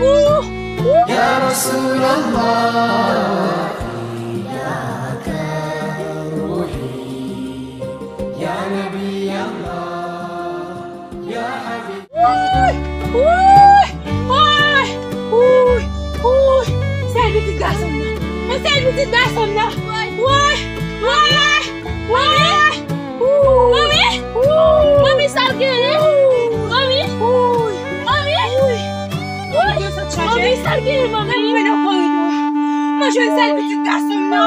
يا رسول الله فداك روحي يا نبي الله يا حبيبي Servis garçom là. Un service garçom là. Ouais. Mami sargele. Mami sargele mami. Ben koydum. Mas un service garçom là.